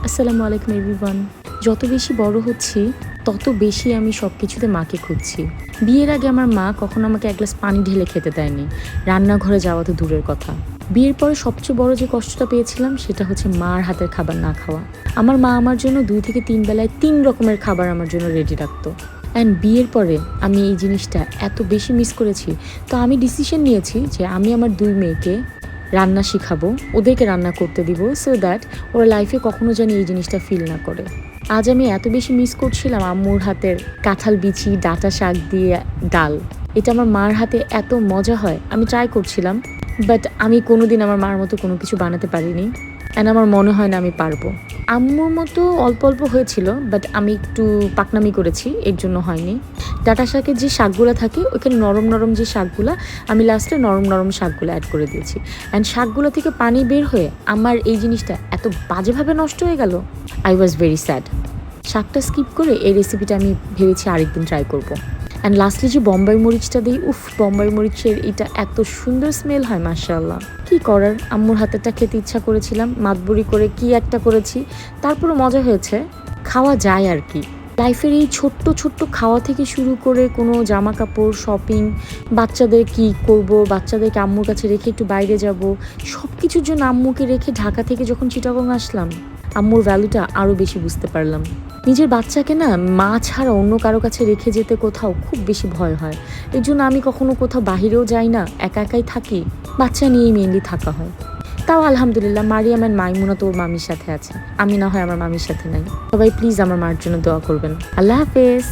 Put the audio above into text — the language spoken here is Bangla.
আসসালামু আলাইকুম এভরিওয়ান। যত বেশি বড় হচ্ছি তত বেশি আমি সব কিছুতে মাকে খুঁজছি। বিয়ের আগে আমার মা কখনো আমাকে এক গ্লাস পানি ঢেলে খেতে দেয়নি, রান্নাঘরে যাওয়া তো দূরের কথা। বিয়ের পরে সবচেয়ে বড় যে কষ্টটা পেয়েছিলাম সেটা হচ্ছে মার হাতের খাবার না খাওয়া। আমার মা আমার জন্য 2 থেকে 3 বেলায় 3 রকমের খাবার আমার জন্য রেডি রাখতো। অ্যান্ড বিয়ের পরে আমি এই জিনিসটা এত বেশি মিস করেছি, তো আমি ডিসিশন নিয়েছি যে আমি আমার 2 মেয়েকে রান্না শিখাবো, ওদেরকে রান্না করতে দিব, সো দ্যাট ওরা লাইফে কখনো যেন এই জিনিসটা ফিল না করে। আজ আমি এত বেশি মিস করছিলাম আম্মুর হাতের কাঁঠাল বিচি ডাঁটা শাক দিয়ে ডাল। এটা আমার মার হাতে এত মজা হয়, আমি ট্রাই করছিলাম, বাট আমি কোনোদিন আমার মার মতো কোনো কিছু বানাতে পারিনি, অ্যান্ড আমার মনে হয় না আমি পারবো। আম্মুর মতো অল্প অল্প হয়েছিল, বাট আমি একটু পাকনামি করেছি, এর জন্য হয়নি। ডাঁটা শাকের যে শাকগুলো থাকে ওইখানে নরম নরম যে শাকগুলো, আমি লাস্টে নরম নরম শাকগুলো অ্যাড করে দিয়েছি, অ্যান্ড শাকগুলো থেকে পানি বের হয়ে আমার এই জিনিসটা এত বাজেভাবে নষ্ট হয়ে গেল, আই ওয়াজ ভেরি স্যাড। শাকটা স্কিপ করে এই রেসিপিটা আমি ভেবেছি আরেকদিন ট্রাই করব। অ্যান্ড লাস্টলি যে বোম্বাই মরিচটা দিই, উফ, বোম্বাই মরিচের এটা এত সুন্দর স্মেল হয়, মাশাআল্লাহ। কি করার, আম্মুর হাতেরটা খেতে ইচ্ছা করেছিলাম, মাতবুরি করে কি একটা করেছি, তারপরে মজা হয়েছে, খাওয়া যায় আর কি। লাইফের এই ছোট্ট ছোট্ট খাওয়া থেকে শুরু করে কোনো জামা কাপড়, শপিং, বাচ্চাদের কি করব, বাচ্চাদেরকে আম্মুর কাছে রেখে একটু বাইরে যাব, সব কিছুর জন্য আম্মুকে রেখে ঢাকা থেকে যখন চিটাগং আসলাম, আম্মুর ভ্যালুটা আরও বেশি বুঝতে পারলাম। নিজের বাচ্চাকে না মা ছাড়া অন্য কারো কাছে রেখে যেতে কোথাও খুব বেশি ভয় হয়, এই জন্য আমি কখনো কোথাও বাহিরেও যাই না, একা একাই থাকি, বাচ্চা নিয়েই মেনলি থাকা হয়। তাও আলহামদুলিল্লাহ মারিয়াম অ্যান্ড মাইমুনা তো ওর মামির সাথে আছে, আমি না হয় আমার মামির সাথে নাই। সবাই প্লিজ আমার মার জন্য দোয়া করবেন। আল্লাহ হাফেজ।